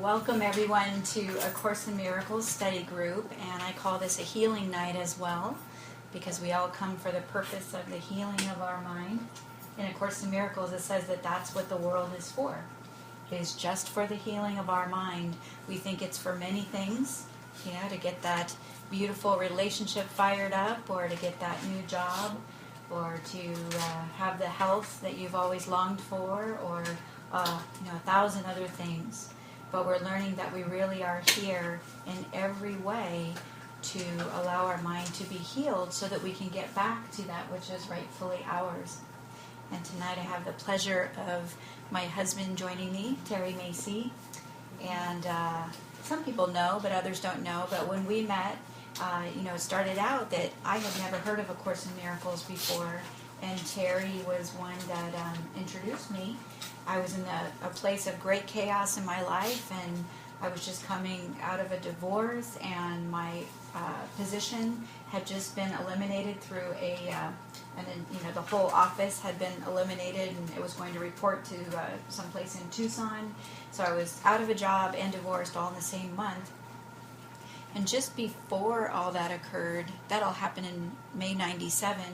Welcome everyone to A Course in Miracles study group, and I call this a healing night as well, because we all come for the purpose of the healing of our mind. In A Course in Miracles it says that that's what the world is for. It is just for the healing of our mind. We think it's for many things, to get that beautiful relationship fired up, or to get that new job, or to have the health that you've always longed for, or 1,000 other things. But we're learning that we really are here in every way to allow our mind to be healed so that we can get back to that which is rightfully ours. And tonight I have the pleasure of my husband joining me, Terry Masci. And some people know, but others don't know. But when we met, it started out that I had never heard of A Course in Miracles before. And Terry was one that introduced me. I was in a place of great chaos in my life, and I was just coming out of a divorce, and my position had just been eliminated through the whole office had been eliminated, and it was going to report to someplace in Tucson. So I was out of a job and divorced all in the same month. And just before all that occurred, that all happened in May 97,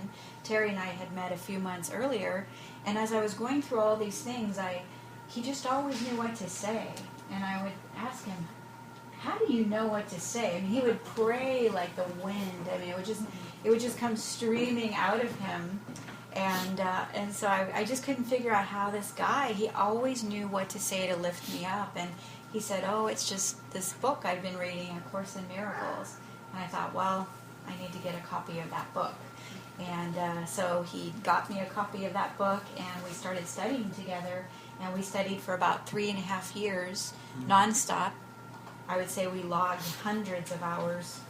Terry and I had met a few months earlier, and as I was going through all these things, he just always knew what to say. And I would ask him, how do you know what to say? I mean, he would pray like the wind. I mean, it would just come streaming out of him. And so I just couldn't figure out how this guy, he always knew what to say to lift me up. And he said, it's just this book I've been reading, A Course in Miracles. And I thought, well, I need to get a copy of that book. And so he got me a copy of that book, and we started studying together. And we studied for about 3.5 years, nonstop. I would say we logged hundreds of hours.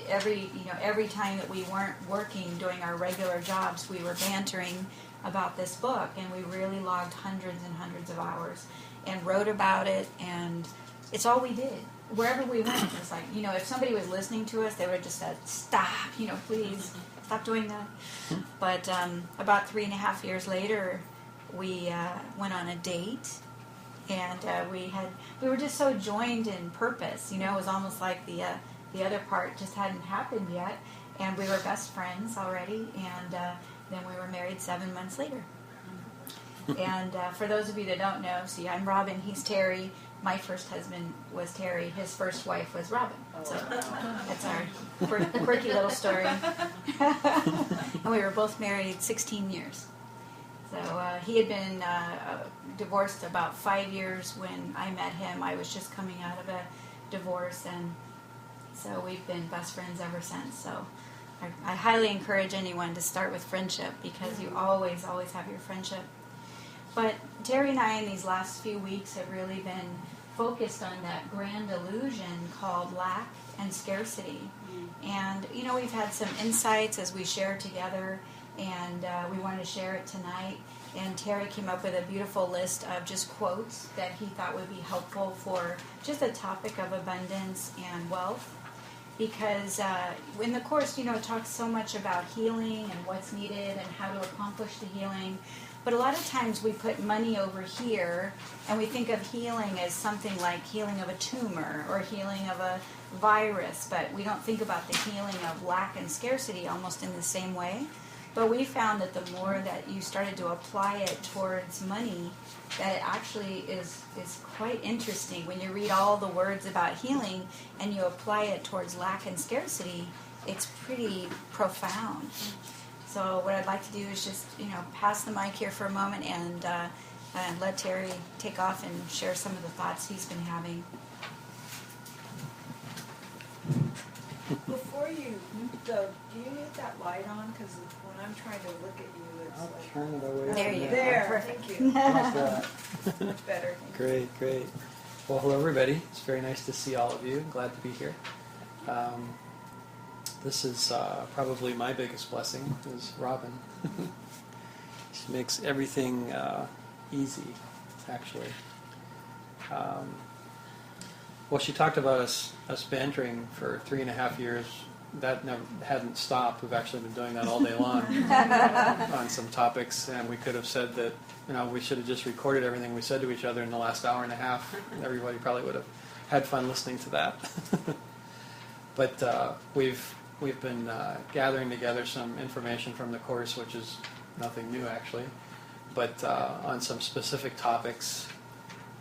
Every time that we weren't working, doing our regular jobs, we were bantering about this book, and we really logged hundreds and hundreds of hours and wrote about it, and it's all we did. Wherever we went, it's like, if somebody was listening to us, they would have just said, stop, please, stop doing that. But about 3.5 years later, we went on a date, and we were just so joined in purpose. It was almost like the other part just hadn't happened yet, and we were best friends already, and then we were married 7 months later. And for those of you that don't know, see, I'm Robin, he's Terry. My first husband was Terry. His first wife was Robin. So that's our quirky little story. And we were both married 16 years. So he had been divorced about 5 years when I met him. I was just coming out of a divorce, and so we've been best friends ever since. So I highly encourage anyone to start with friendship, because you always have your friendship. But Terry and I in these last few weeks have really been focused on that grand illusion called lack and scarcity. And, we've had some insights as we share together, and we want to share it tonight. And Terry came up with a beautiful list of just quotes that he thought would be helpful for just the topic of abundance and wealth. Because in the Course, it talks so much about healing and what's needed and how to accomplish the healing. But a lot of times we put money over here, and we think of healing as something like healing of a tumor or healing of a virus, but we don't think about the healing of lack and scarcity almost in the same way. But we found that the more that you started to apply it towards money, that it actually is quite interesting. When you read all the words about healing and you apply it towards lack and scarcity, it's pretty profound. So what I'd like to do is just, pass the mic here for a moment and let Terry take off and share some of the thoughts he's been having. Before you go, do you need that light on? Because when I'm trying to look at you, it's I'll like... turn it away. There you go. There, Perfect. thank you. How's that? Much better. Great. Well, hello everybody. It's very nice to see all of you. Glad to be here. This is probably my biggest blessing, is Robin. She makes everything easy, actually. Well, she talked about us bantering for 3.5 years that never hadn't stopped. We've actually been doing that all day long on some topics, and we could have said that we should have just recorded everything we said to each other in the last hour and a half. Everybody probably would have had fun listening to that. But we've been gathering together some information from the course, which is nothing new actually, but on some specific topics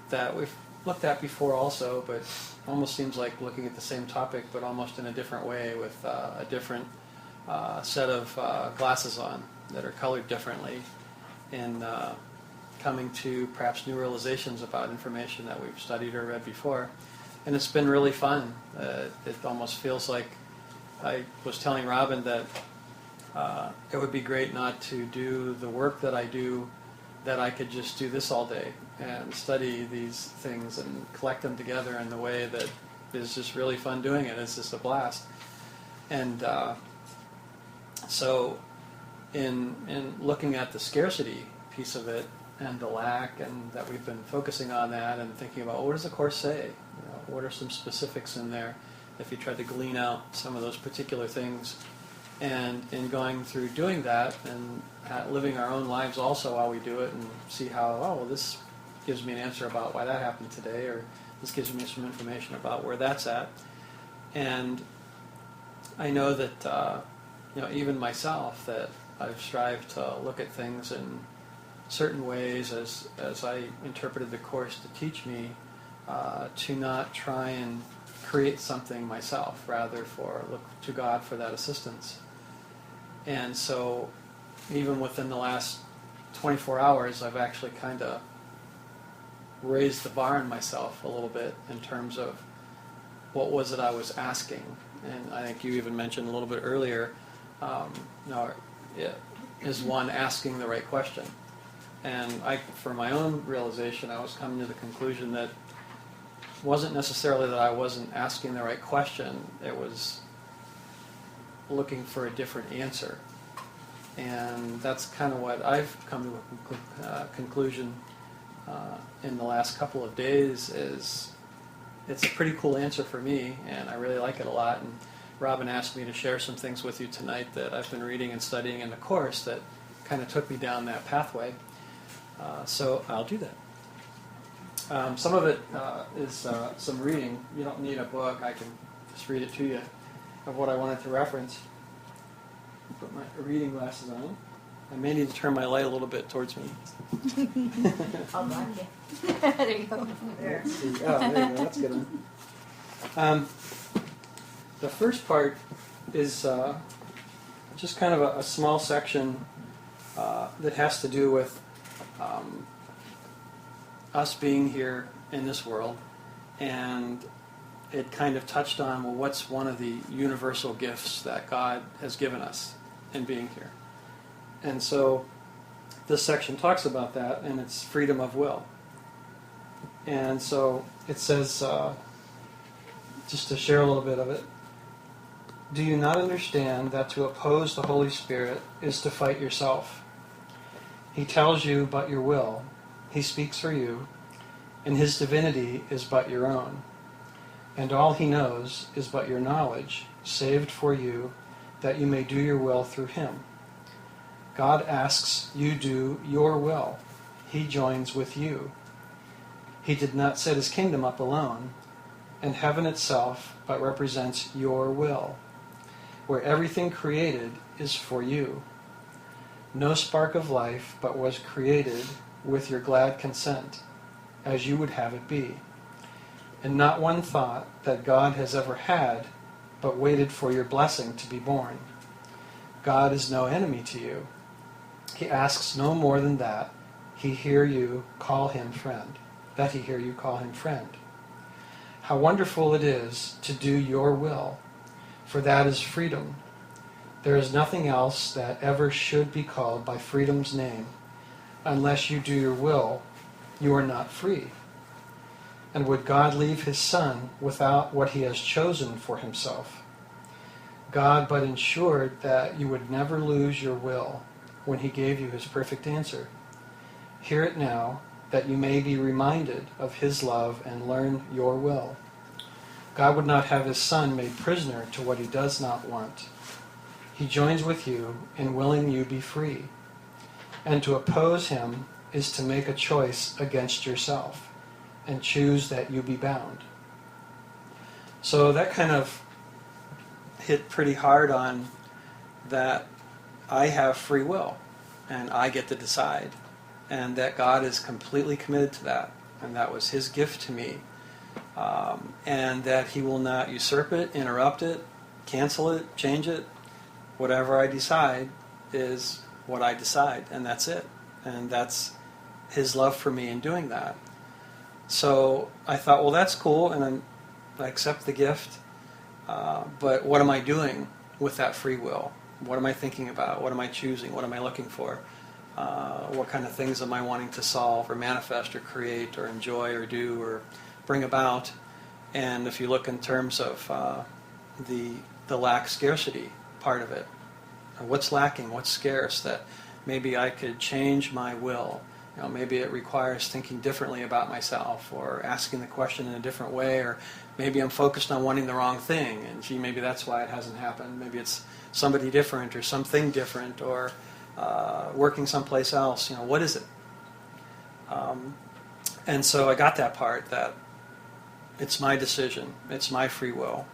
that we've looked at before also, but almost seems like looking at the same topic but almost in a different way with a different set of glasses on that are colored differently, and coming to perhaps new realizations about information that we've studied or read before. And it's been really fun. It almost feels like I was telling Robin that it would be great not to do the work that I do, that I could just do this all day and study these things and collect them together in the way that is just really fun doing it. It's just a blast. And so in looking at the scarcity piece of it and the lack, and that we've been focusing on that and thinking about, what does the Course say? What are some specifics in there if you tried to glean out some of those particular things? And in going through doing that and living our own lives also while we do it, and see how, this gives me an answer about why that happened today, or this gives me some information about where that's at. And I know that even myself, that I've strived to look at things in certain ways as I interpreted the Course to teach me, to not try and create something myself, rather look to God for that assistance. And so even within the last 24 hours, I've actually kind of raised the bar on myself a little bit in terms of what was it I was asking. And I think you even mentioned a little bit earlier, is one asking the right question. And for my own realization, I was coming to the conclusion that it wasn't necessarily that I wasn't asking the right question, it was looking for a different answer. And that's kind of what I've come to a conclusion in the last couple of days. Is it's a pretty cool answer for me, and I really like it a lot. And Robin asked me to share some things with you tonight that I've been reading and studying in the Course that kind of took me down that pathway. So I'll do that. Some of it is some reading. You don't need a book. I can just read it to you of what I wanted to reference. Put my reading glasses on. I may need to turn my light a little bit towards me. I'll block you. There you go. There. Let's see. Oh, there you go. That's a good one. The first part is just kind of a small section that has to do with us being here in this world, and it kind of touched on, well, what's one of the universal gifts that God has given us in being here? And so this section talks about that, and it's freedom of will. And so it says, just to share a little bit of it, do you not understand that to oppose the Holy Spirit is to fight yourself? He tells you but your will. He speaks for you, and his divinity is but your own. And all he knows is but your knowledge, saved for you, that you may do your will through him. God asks you do your will. He joins with you. He did not set his kingdom up alone, and heaven itself but represents your will, where everything created is for you. No spark of life but was created with your glad consent, as you would have it be. And not one thought that God has ever had but waited for your blessing to be born. God is no enemy to you. He asks no more than that he hear you call him friend. That he hear you call him friend. How wonderful it is to do your will, for that is freedom. There is nothing else that ever should be called by freedom's name. Unless you do your will, you are not free. And would God leave his Son without what he has chosen for himself? God but ensured that you would never lose your will when he gave you his perfect answer. Hear it now, that you may be reminded of his love and learn your will. God would not have his Son made prisoner to what he does not want. He joins with you in willing you be free. And to oppose him is to make a choice against yourself and choose that you be bound. So that kind of hit pretty hard on that I have free will and I get to decide, and that God is completely committed to that, and that was his gift to me, and that he will not usurp it, interrupt it, cancel it, change it. Whatever I decide is what I decide, and that's it. And that's his love for me in doing that. So I thought, well, that's cool, and I accept the gift, but what am I doing with that free will? What am I thinking about? What am I choosing? What am I looking for? What kind of things am I wanting to solve or manifest or create or enjoy or do or bring about? And if you look in terms of the lack scarcity part of it, what's lacking, what's scarce that maybe I could change my will. Maybe it requires thinking differently about myself or asking the question in a different way, or maybe I'm focused on wanting the wrong thing, and gee, maybe that's why it hasn't happened. Maybe it's somebody different or something different, or working someplace else. What is it? And so I got that part, that it's my decision, it's my free will.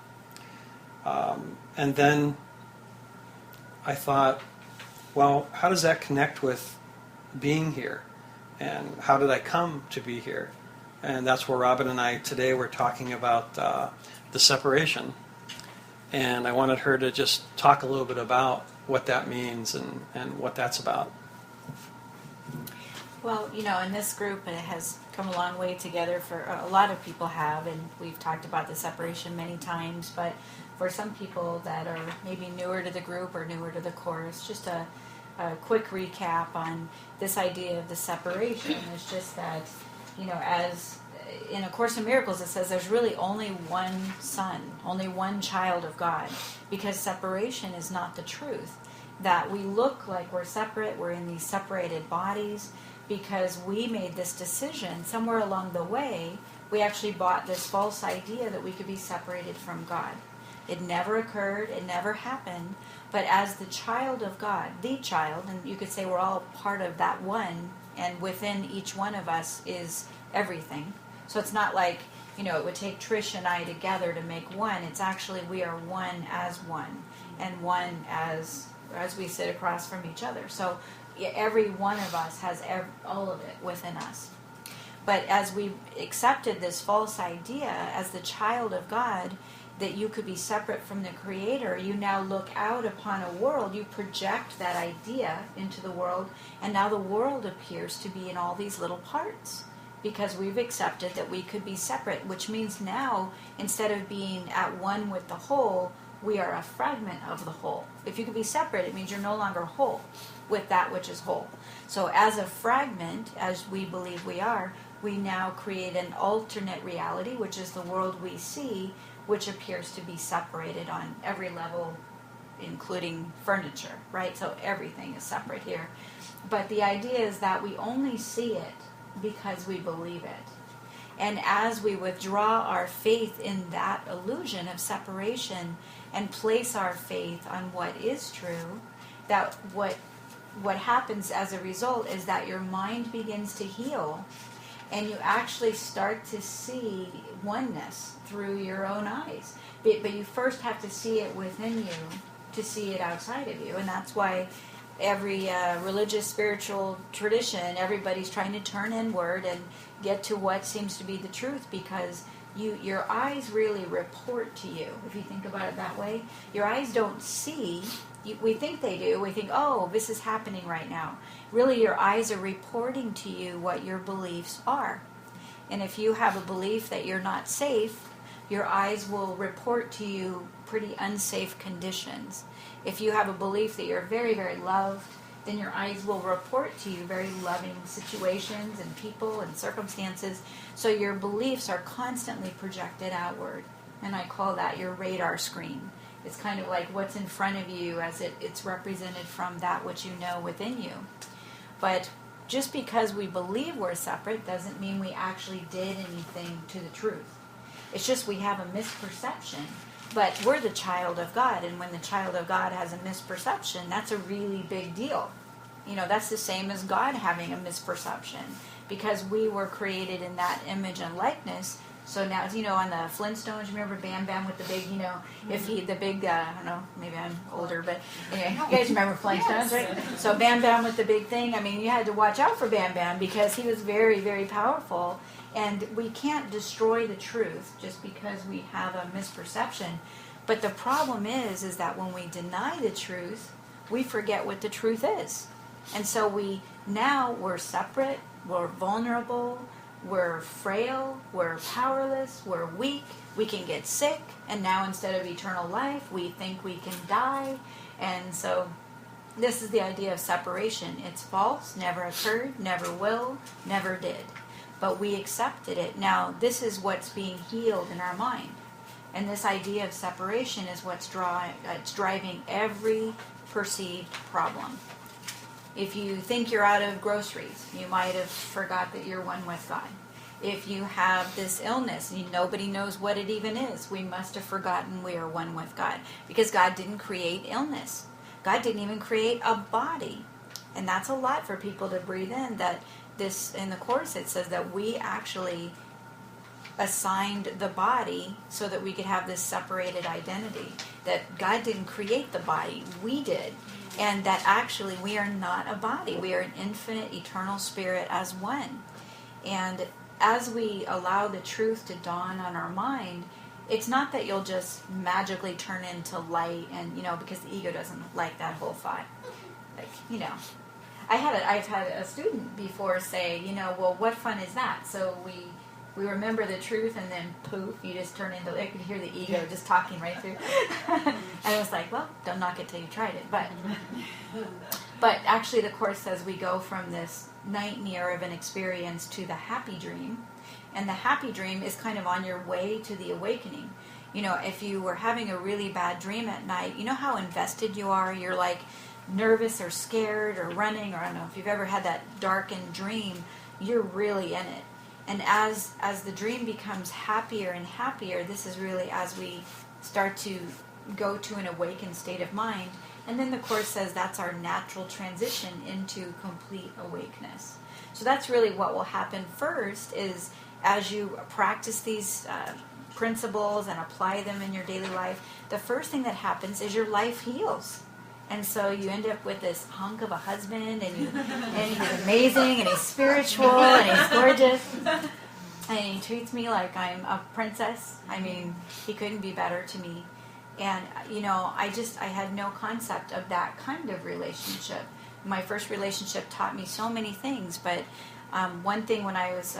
And then I thought, well, how does that connect with being here? And how did I come to be here? And that's where Robin and I today were talking about the separation. And I wanted her to just talk a little bit about what that means and what that's about. Well, in this group, it has come a long way together. For a lot of people have, and we've talked about the separation many times. But for some people that are maybe newer to the group or newer to the course, just a quick recap on this idea of the separation is just that, as in A Course in Miracles, it says there's really only one Son, only one child of God, because separation is not the truth. That we look like we're separate, we're in these separated bodies, because we made this decision somewhere along the way. We actually bought this false idea that we could be separated from God. It never occurred, it never happened, but as the child of God, the child, and you could say we're all part of that one, and within each one of us is everything. So it's not like, it would take Trish and I together to make one. It's actually we are one, and one as we sit across from each other. So every one of us has all of it within us. But as we accepted this false idea as the child of God, that you could be separate from the Creator, you now look out upon a world, you project that idea into the world, and now the world appears to be in all these little parts, because we've accepted that we could be separate, which means now, instead of being at one with the whole, we are a fragment of the whole. If you could be separate, it means you're no longer whole with that which is whole. So as a fragment, as we believe we are, we now create an alternate reality, which is the world we see, which appears to be separated on every level, including furniture, right? So everything is separate here. But the idea is that we only see it because we believe it. And as we withdraw our faith in that illusion of separation and place our faith on what is true, that what happens as a result is that your mind begins to heal, and you actually start to see oneness through your own eyes. But you first have to see it within you to see it outside of you. And that's why every religious, spiritual tradition, everybody's trying to turn inward and get to what seems to be the truth, because your eyes really report to you. If you think about it that way, your eyes don't see. We think they do. We think, oh, this is happening right now. Really, your eyes are reporting to you what your beliefs are. And if you have a belief that you're not safe, your eyes will report to you pretty unsafe conditions. If you have a belief that you're very, very loved, then your eyes will report to you very loving situations and people and circumstances. So your beliefs are constantly projected outward. And I call that your radar screen. It's kind of like what's in front of you as it's represented from that which you know within you. But just because we believe we're separate doesn't mean we actually did anything to the truth. It's just we have a misperception. But we're the child of God, and when the child of God has a misperception, that's a really big deal. You know, that's the same as God having a misperception, because we were created in that image and likeness. So now, you know, on the Flintstones, you remember Bam Bam with the big, you know, if he, the big, I don't know, maybe I'm older, but anyway, you guys remember Flintstones, right? So Bam Bam with the big thing, I mean, you had to watch out for Bam Bam because he was very, very powerful. And we can't destroy the truth just because we have a misperception. But the problem is that when we deny the truth, we forget what the truth is. And so we're separate, we're vulnerable, we're frail, we're powerless, we're weak, we can get sick, and now instead of eternal life, we think we can die. And so this is the idea of separation. It's false, never occurred, never will, never did. But we accepted it. Now, this is what's being healed in our mind. And this idea of separation is what's driving every perceived problem. If you think you're out of groceries, you might have forgot that you're one with God. If you have this illness and nobody knows what it even is, we must have forgotten we are one with God. Because God didn't create illness. God didn't even create a body. And that's a lot for people to breathe in, that this, in the Course, it says that we actually assigned the body so that we could have this separated identity. That God didn't create the body, we did. And that actually we are not a body. We are an infinite, eternal spirit as one. And as we allow the truth to dawn on our mind, it's not that you'll just magically turn into light and, you know, because the ego doesn't like that whole thought. Like, you know. I've had a student before say, you know, well, what fun is that? So we remember the truth, and then poof, you just turn into, I could hear the ego just talking right through. And I was like, well, don't knock it till you tried it. But actually the Course says we go from this nightmare of an experience to the happy dream. And the happy dream is kind of on your way to the awakening. You know, if you were having a really bad dream at night, you know how invested you are? You're like nervous or scared or running, or I don't know if you've ever had that darkened dream, you're really in it. And as the dream becomes happier and happier, this is really as we start to go to an awakened state of mind. And then the Course says that's our natural transition into complete awakeness. So that's really what will happen first, is as you practice these principles and apply them in your daily life, the first thing that happens is your life heals. And so you end up with this hunk of a husband, and he's amazing, and he's spiritual, and he's gorgeous, and he treats me like I'm a princess. I mean, he couldn't be better to me. And, you know, I had no concept of that kind of relationship. My first relationship taught me so many things, but one thing when I was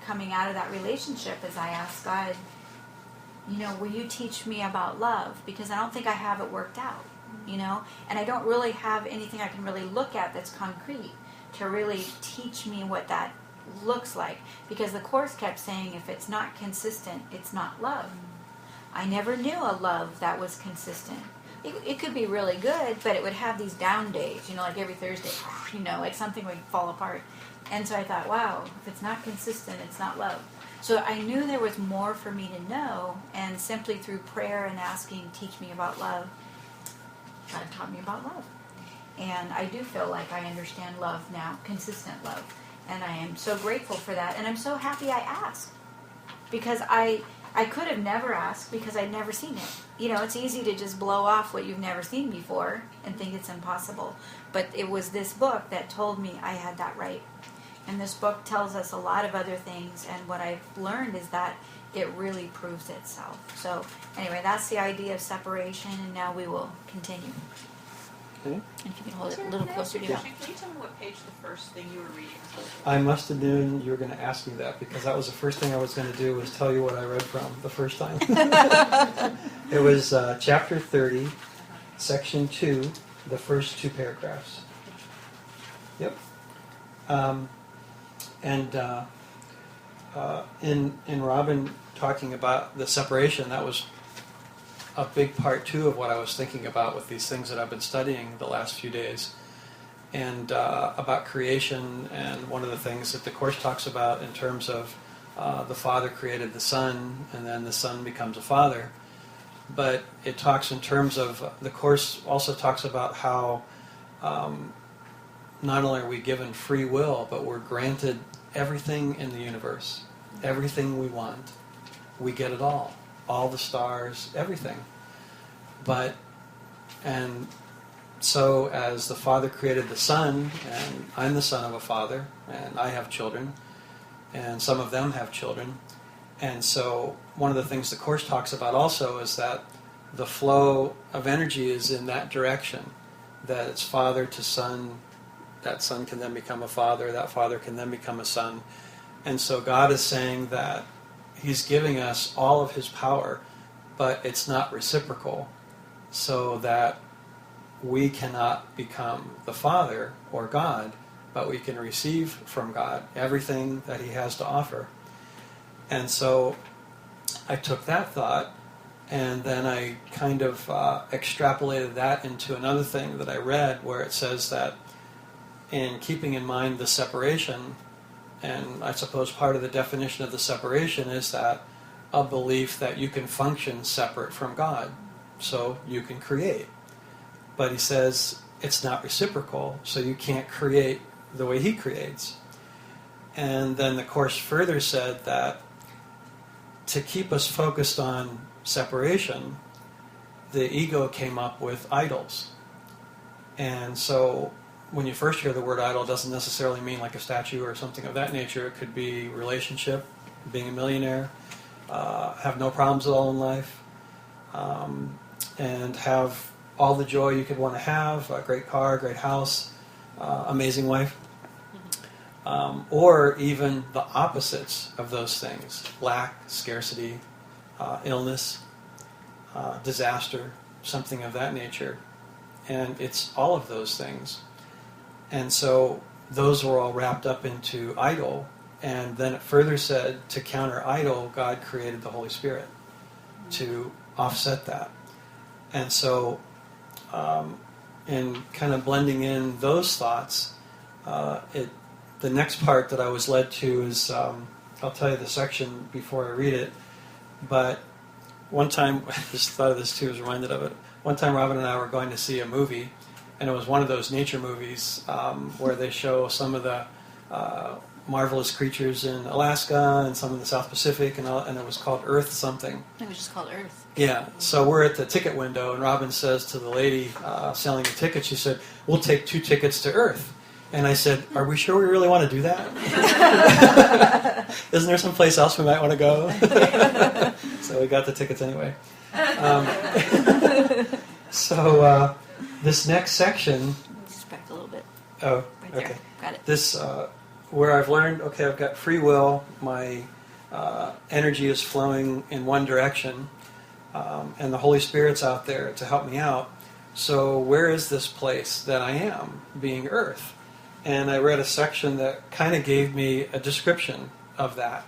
coming out of that relationship is I asked God, you know, will you teach me about love? Because I don't think I have it worked out. You know, and I don't really have anything I can really look at that's concrete to really teach me what that looks like, because the Course kept saying if it's not consistent, it's not love. I never knew a love that was consistent. It could be really good, but it would have these down days, you know, like every Thursday, you know, like something would fall apart. And so I thought, wow, if it's not consistent, it's not love. So I knew there was more for me to know, and simply through prayer and asking, teach me about love, God taught me about love. And I do feel like I understand love now, consistent love. And I am so grateful for that. And I'm so happy I asked. Because I could have never asked because I'd never seen it. You know, it's easy to just blow off what you've never seen before and think it's impossible. But it was this book that told me I had that right. And this book tells us a lot of other things. And what I've learned is that it really proves itself. So anyway, that's the idea of separation, and now we will continue. Okay. If you can hold it a little closer to you. Can you tell me what page the first thing you were reading was? I must have known you were going to ask me that, because that was the first thing I was going to do, was tell you what I read from the first time. It was chapter 30, section 2, the first 2 paragraphs. Yep. In Robin talking about the separation, that was a big part too of what I was thinking about with these things that I've been studying the last few days, and about creation. And one of the things that the Course talks about in terms of the Father created the Son, and then the Son becomes a Father. But it talks in terms of, the Course also talks about how not only are we given free will, but we're granted everything in the universe, everything we want. We get it all the stars, everything. And so as the Father created the Son, and I'm the son of a father, and I have children, and some of them have children, and so one of the things the Course talks about also is that the flow of energy is in that direction, that it's father to son, that son can then become a father, that father can then become a son. And so God is saying that He's giving us all of His power, but it's not reciprocal, so that we cannot become the Father or God, but we can receive from God everything that He has to offer. And so I took that thought, and then I kind of extrapolated that into another thing that I read, where it says that in keeping in mind the separation, and I suppose part of the definition of the separation is that a belief that you can function separate from God, so you can create. But he says it's not reciprocal, so you can't create the way He creates. And then the Course further said that to keep us focused on separation, the ego came up with idols. And so when you first hear the word idol, it doesn't necessarily mean like a statue or something of that nature. It could be relationship, being a millionaire, have no problems at all in life, and have all the joy you could want to have, a great car, great house, amazing wife. Or even the opposites of those things: lack, scarcity, illness, disaster, something of that nature. And it's all of those things. And so those were all wrapped up into idol. And then it further said, to counter idol, God created the Holy Spirit to offset that. And so in kind of blending in those thoughts, the next part that I was led to is, I'll tell you the section before I read it, but one time, I just thought of this too, I was reminded of it. One time Robin and I were going to see a movie, and it was one of those nature movies where they show some of the marvelous creatures in Alaska and some in the South Pacific, and it was called Earth something. It was just called Earth. Yeah, so we're at the ticket window, and Robin says to the lady selling the tickets, she said, "We'll take 2 tickets to Earth." And I said, "Are we sure we really want to do that? Isn't there some place else we might want to go?" So we got the tickets anyway. So this next section... Just back a little bit. Oh, Right there. okay. Got it. This, where I've learned, okay, I've got free will, my energy is flowing in one direction, and the Holy Spirit's out there to help me out. So where is this place that I am, being Earth? And I read a section that kind of gave me a description of that.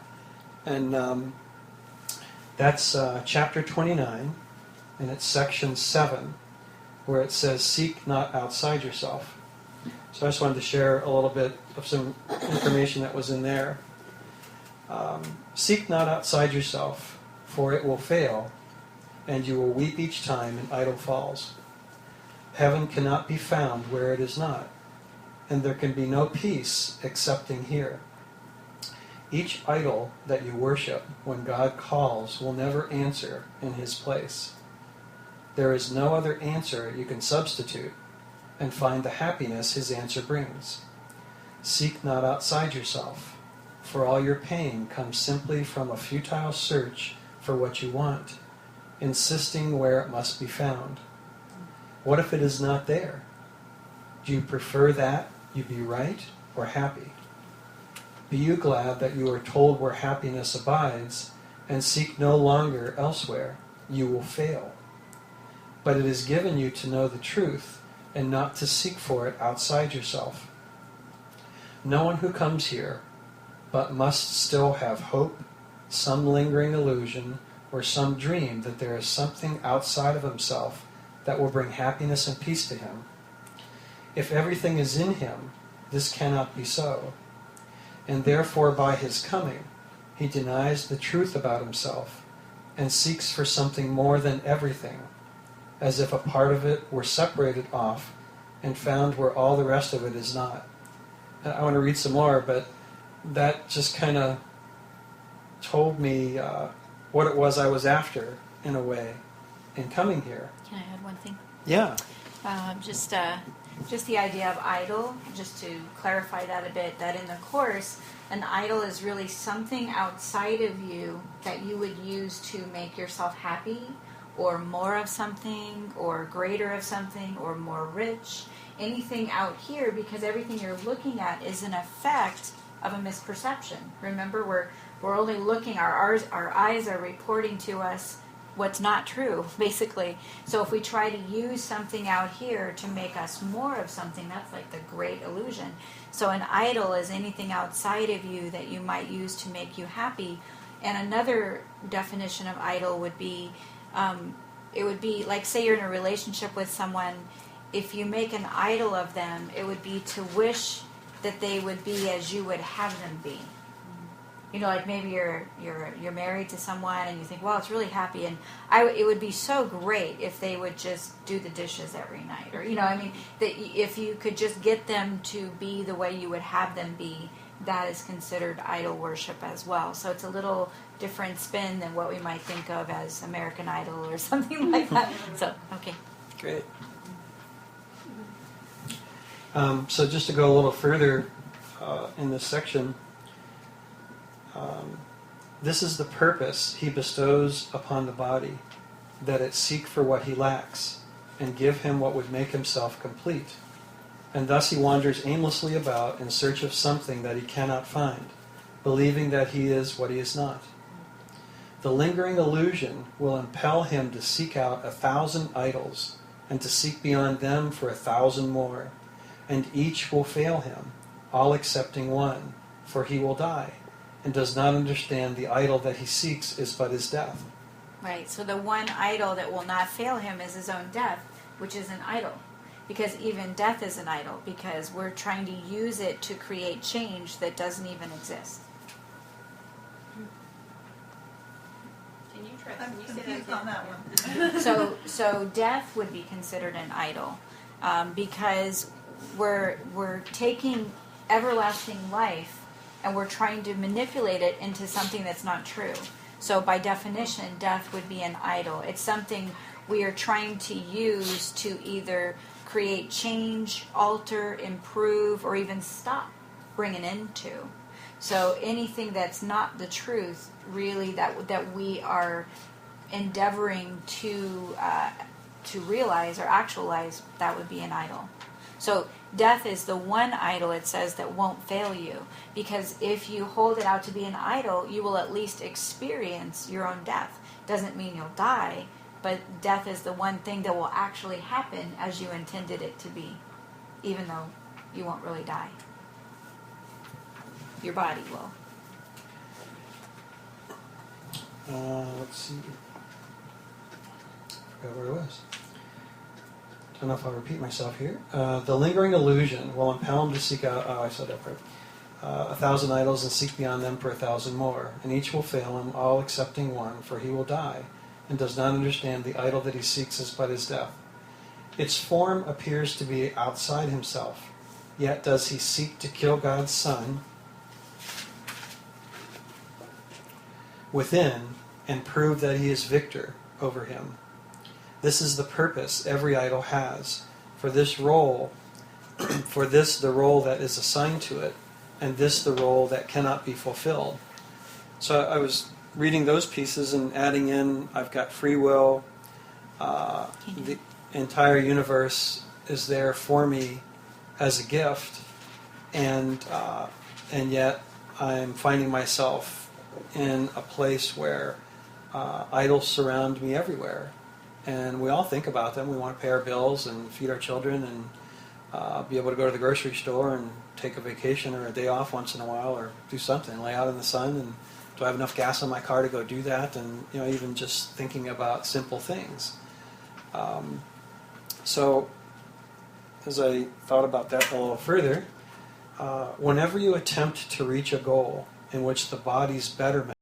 And that's chapter 29, and it's section 7, where it says, "Seek not outside yourself." So I just wanted to share a little bit of some information that was in there. "Seek not outside yourself, for it will fail, and you will weep each time an idol falls. Heaven cannot be found where it is not, and there can be no peace excepting here. Each idol that you worship when God calls will never answer in His place. There is no other answer you can substitute and find the happiness His answer brings. Seek not outside yourself, for all your pain comes simply from a futile search for what you want, insisting where it must be found. What if it is not there? Do you prefer that you be right or happy? Be you glad that you are told where happiness abides, and seek no longer elsewhere. You will fail. But it is given you to know the truth, and not to seek for it outside yourself. No one who comes here but must still have hope, some lingering illusion, or some dream that there is something outside of himself that will bring happiness and peace to him. If everything is in him, this cannot be so, and therefore by his coming, he denies the truth about himself and seeks for something more than everything, as if a part of it were separated off and found where all the rest of it is not. I want to read some more, but that just kind of told me what it was I was after, in a way, in coming here. Can I add one thing? Yeah. Just the idea of idol, just to clarify that a bit, that in the Course, an idol is really something outside of you that you would use to make yourself happy, or more of something, or greater of something, or more rich. Anything out here, because everything you're looking at is an effect of a misperception. Remember, we're only looking, our eyes are reporting to us what's not true, basically. So if we try to use something out here to make us more of something, that's like the great illusion. So an idol is anything outside of you that you might use to make you happy. And another definition of idol would be, it would be like, say you're in a relationship with someone, if you make an idol of them, it would be to wish that they would be as you would have them be. You know, like maybe you're married to someone and you think, well, it's really happy, and it would be so great if they would just do the dishes every night, or I mean, that if you could just get them to be the way you would have them be, that is considered idol worship as well. So it's a little different spin than what we might think of as American Idol or something like that. So, okay. Great. So just to go a little further in this section, this is the purpose he bestows upon the body, that it seek for what he lacks, and give him what would make himself complete. And thus he wanders aimlessly about in search of something that he cannot find, believing that he is what he is not. The lingering illusion will impel him to seek out 1,000 idols, and to seek beyond them for 1,000 more, and each will fail him, all excepting one, for he will die, and does not understand the idol that he seeks is but his death. Right, so the one idol that will not fail him is his own death, which is an idol. Because even death is an idol, because we're trying to use it to create change that doesn't even exist. Can you try? I'm Can you say confused that on again? that one. So death would be considered an idol, because we're taking everlasting life and we're trying to manipulate it into something that's not true. So by definition, death would be an idol. It's something we are trying to use to either create change, alter, improve, or even stop, bring an end to. So anything that's not the truth, really, that we are endeavoring to realize or actualize, that would be an idol. So death is the one idol, it says, that won't fail you. Because if you hold it out to be an idol, you will at least experience your own death. Doesn't mean you'll die, but death is the one thing that will actually happen as you intended it to be, even though you won't really die. Your body will. Let's see. Forgot where it was. Don't know if I'll repeat myself here. The lingering illusion will impel him to seek out, I said that part, 1,000 idols and seek beyond them for 1,000 more, and each will fail him, all excepting one, for he will die, and does not understand the idol that he seeks is but his death. Its form appears to be outside himself, yet does he seek to kill God's Son within and prove that he is victor over him. This is the purpose every idol has. For this the role that is assigned to it, and this the role that cannot be fulfilled. So I was reading those pieces and adding in, I've got free will, the entire universe is there for me as a gift, and yet I'm finding myself in a place where idols surround me everywhere. And we all think about them. We want to pay our bills and feed our children and be able to go to the grocery store and take a vacation or a day off once in a while, or do something, lay out in the sun, and do I have enough gas in my car to go do that? And even just thinking about simple things. So as I thought about that a little further, whenever you attempt to reach a goal in which the body's betterment